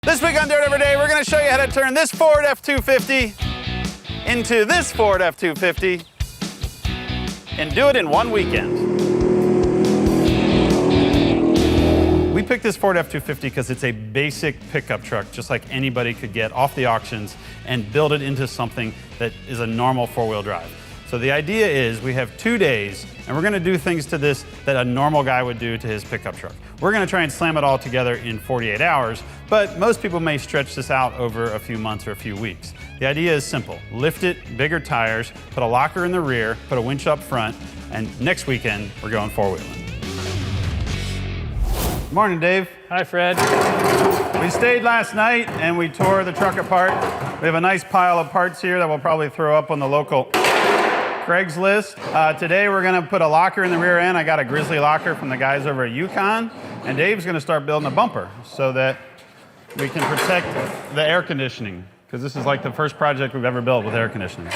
This week on Dirt Every Day, we're going to show you how to turn this Ford F-250 into this Ford F-250 and do it in one weekend. We picked this Ford F-250 because it's a basic pickup truck, just like anybody could get off the auctions and build it into something that is a normal four-wheel drive. So the idea is we have 2 days, and we're going to do things to this that a normal guy would do to his pickup truck. We're going to try and slam it all together in 48 hours, but most people may stretch this out over a few months or a few weeks. The idea is simple. Lift it, bigger tires, put a locker in the rear, put a winch up front, and next weekend, we're going four-wheeling. Morning, Dave. Hi, Fred. We stayed last night and we tore the truck apart. We have a nice pile of parts here that we'll probably throw up on the local Craigslist. Today we're gonna put a locker in the rear end. I got a Grizzly locker from the guys over at Yukon, and Dave's gonna start building a bumper so that we can protect the air conditioning, because this is like the first project we've ever built with air conditioning.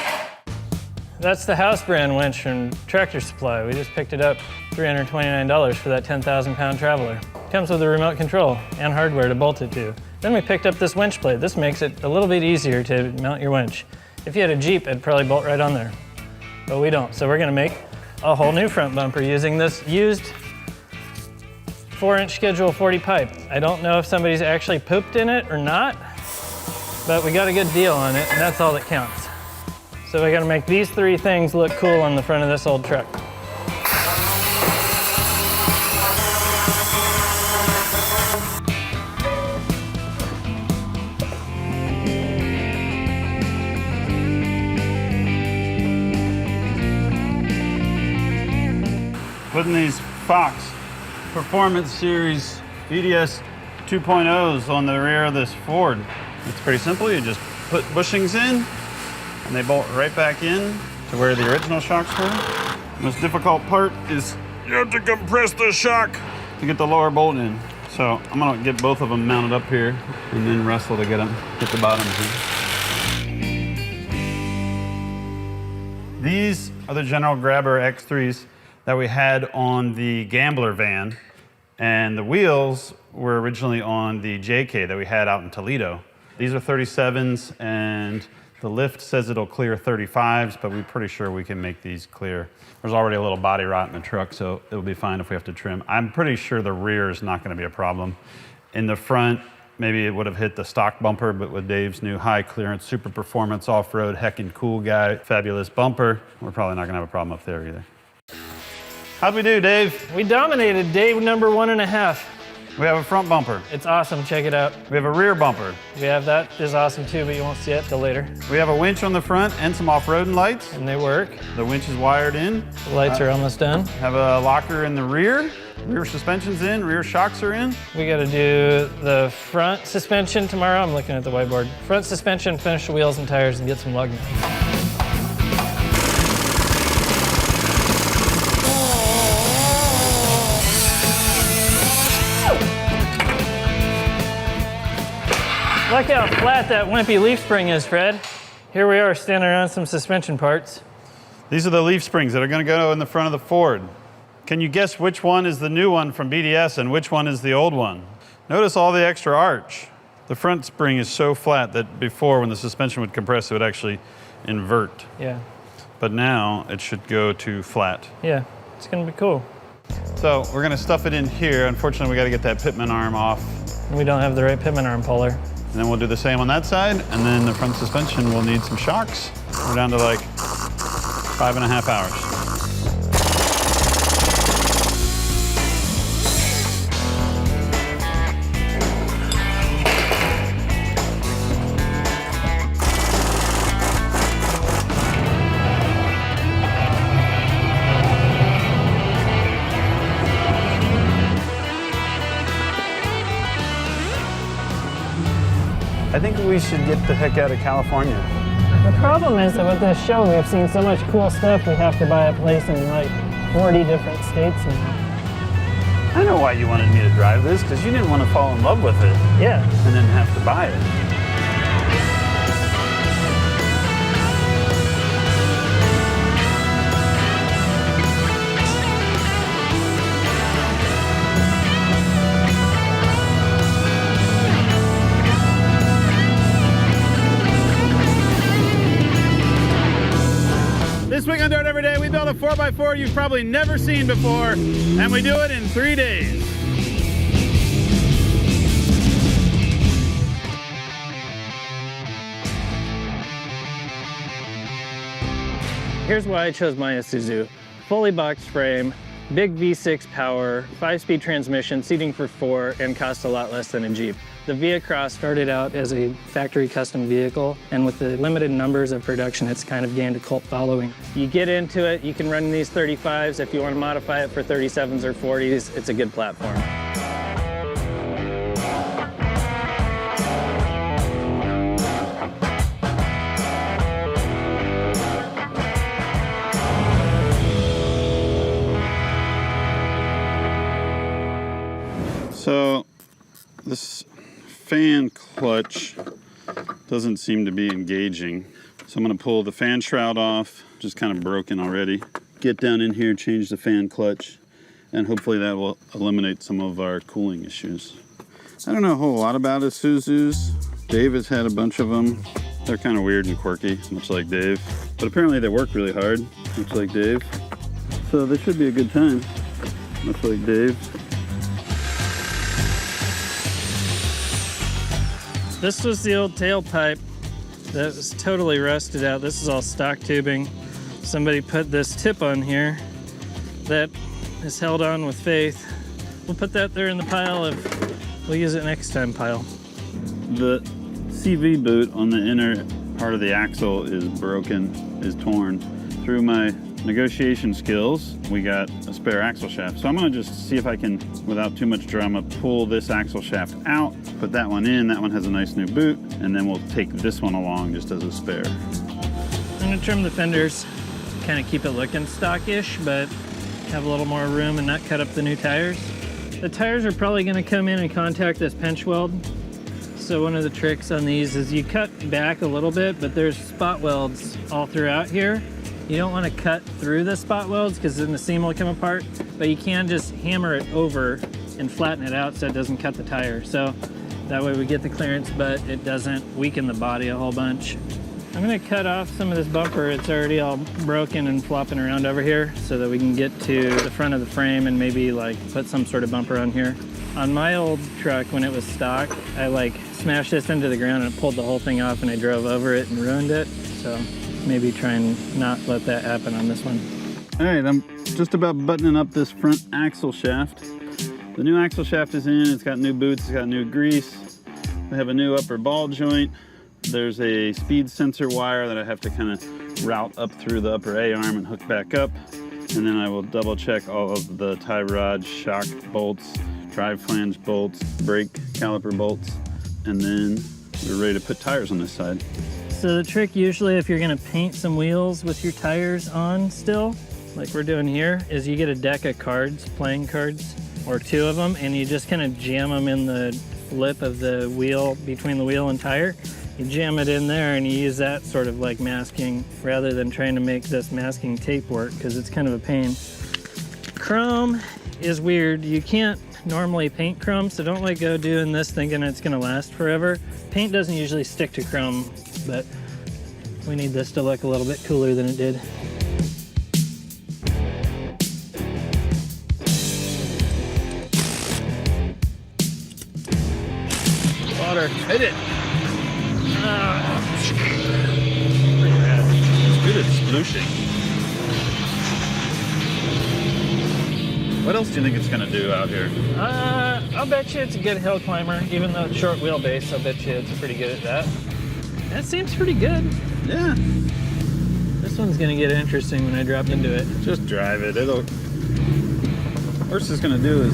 That's the house brand winch from Tractor Supply. We just picked it up, $329 for that 10,000-pound Traveler. Comes with a remote control and hardware to bolt it to. Then we picked up this winch blade. This makes it a little bit easier to mount your winch. If you had a Jeep, it'd probably bolt right on there. But we don't, so we're gonna make a whole new front bumper using this used 4-inch Schedule 40 pipe. I don't know if somebody's actually pooped in it or not, but we got a good deal on it, and that's all that counts. So we gotta make these 3 things look cool on the front of this old truck. Putting these Fox Performance Series BDS 2.0s on the rear of this Ford. It's pretty simple. You just put bushings in and they bolt right back in to where the original shocks were. The most difficult part is you have to compress the shock to get the lower bolt in. So I'm gonna get both of them mounted up here and then wrestle to get the bottoms in. These are the General Grabber X3s that we had on the Gambler van, and the wheels were originally on the JK that we had out in Toledo. These are 37s, and the lift says it'll clear 35s, but we're pretty sure we can make these clear. There's already a little body rot in the truck, so it'll be fine if we have to trim. I'm pretty sure the rear is not gonna be a problem. In the front, maybe it would have hit the stock bumper, but with Dave's new high clearance, super performance off-road, heckin' cool guy, fabulous bumper, we're probably not gonna have a problem up there either. How'd we do, Dave? We dominated day number 1.5. We have a front bumper. It's awesome, check it out. We have a rear bumper. We have that, is awesome too, but you won't see it till later. We have a winch on the front and some off-roading lights. And they work. The winch is wired in. The lights are almost done. Have a locker in the rear. Rear suspension's in, rear shocks are in. We gotta do the front suspension tomorrow. I'm looking at the whiteboard. Front suspension, finish the wheels and tires, and get some lug nuts. Look how flat that wimpy leaf spring is, Fred. Here we are standing around some suspension parts. These are the leaf springs that are gonna go in the front of the Ford. Can you guess which one is the new one from BDS and which one is the old one? Notice all the extra arch. The front spring is so flat that before, when the suspension would compress, it would actually invert. Yeah. But now it should go to flat. Yeah, it's gonna be cool. So we're gonna stuff it in here. Unfortunately, we gotta get that pitman arm off. We don't have the right pitman arm puller. And then we'll do the same on that side, and then the front suspension will need some shocks. We're down to like 5.5 hours. I think we should get the heck out of California. The problem is that with this show, we've seen so much cool stuff, we have to buy a place in like 40 different states now. I know why you wanted me to drive this, because you didn't want to fall in love with it. Yeah. And then have to buy it. build a 4x4 you've probably never seen before, and we do it in 3 days. Here's why I chose my Isuzu. Fully boxed frame, big V6 power, 5-speed transmission, seating for 4, and cost a lot less than a Jeep. The Via Cross started out as a factory custom vehicle, and with the limited numbers of production, it's kind of gained a cult following. You get into it, you can run these 35s. If you want to modify it for 37s or 40s, it's a good platform. So this fan clutch doesn't seem to be engaging. So I'm gonna pull the fan shroud off, just kind of broken already. Get down in here, change the fan clutch, and hopefully that will eliminate some of our cooling issues. I don't know a whole lot about Isuzus. Dave has had a bunch of them. They're kind of weird and quirky, much like Dave. But apparently they work really hard, much like Dave. So this should be a good time, much like Dave. This was the old tailpipe that was totally rusted out. This is all stock tubing. Somebody put this tip on here that is held on with faith. We'll put that there in the pile of we'll use it next time pile. The CV boot on the inner part of the axle is broken, is torn. Through my negotiation skills, we got a spare axle shaft. So I'm gonna just see if I can, without too much drama, pull this axle shaft out, put that one in. That one has a nice new boot, and then we'll take this one along just as a spare. I'm gonna trim the fenders, kind of keep it looking stockish, but have a little more room and not cut up the new tires. The tires are probably gonna come in and contact this pinch weld. So one of the tricks on these is you cut back a little bit, but there's spot welds all throughout here. You don't want to cut through the spot welds because then the seam will come apart, but you can just hammer it over and flatten it out so it doesn't cut the tire. So that way we get the clearance, but it doesn't weaken the body a whole bunch. I'm gonna cut off some of this bumper. It's already all broken and flopping around over here so that we can get to the front of the frame and maybe like put some sort of bumper on here. On my old truck, when it was stock, I like smashed this into the ground and it pulled the whole thing off and I drove over it and ruined it. So maybe try and not let that happen on this one. All right, I'm just about buttoning up this front axle shaft. The new axle shaft is in, it's got new boots, it's got new grease. We have a new upper ball joint. There's a speed sensor wire that I have to kind of route up through the upper A-arm and hook back up. And then I will double check all of the tie rod, shock bolts, drive flange bolts, brake caliper bolts, and then we're ready to put tires on this side. So the trick usually if you're gonna paint some wheels with your tires on still, like we're doing here, is you get a deck of cards, playing cards, or 2 of them, and you just kind of jam them in the lip of the wheel, between the wheel and tire. You jam it in there and you use that sort of like masking rather than trying to make this masking tape work because it's kind of a pain. Chrome is weird. You can't normally paint chrome, so don't like go doing this thinking it's gonna last forever. Paint doesn't usually stick to chrome, but we need this to look a little bit cooler than it did. Water, hit it. Pretty rad. It's good at splooshing. What else do you think it's gonna do out here? I'll bet you it's a good hill climber. Even though it's short wheelbase, I'll bet you it's pretty good at that. That seems pretty good. Yeah. This one's gonna get interesting when I drop into it. Just drive it. Worst it's gonna do is,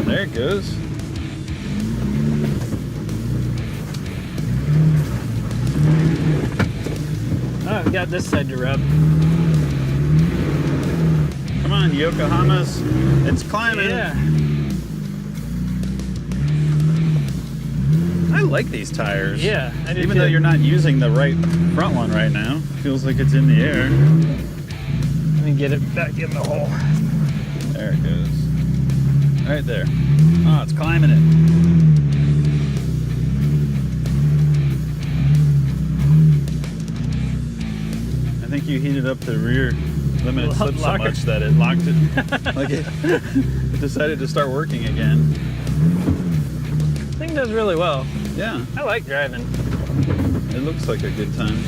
there it goes. Oh, I've got this side to rub. Come on, Yokohamas. It's climbing. Yeah. I like these tires. Yeah, I do Even too. though you're not using the right front one right now. Feels like it's in the air. Let me get it back in the hole. There it goes. Right there. Oh, it's climbing it. I think you heated up the rear limited slip so Locker. much that it locked it. Like it decided to start working again. Thing does really well. Yeah, I like driving. it looks like a good time.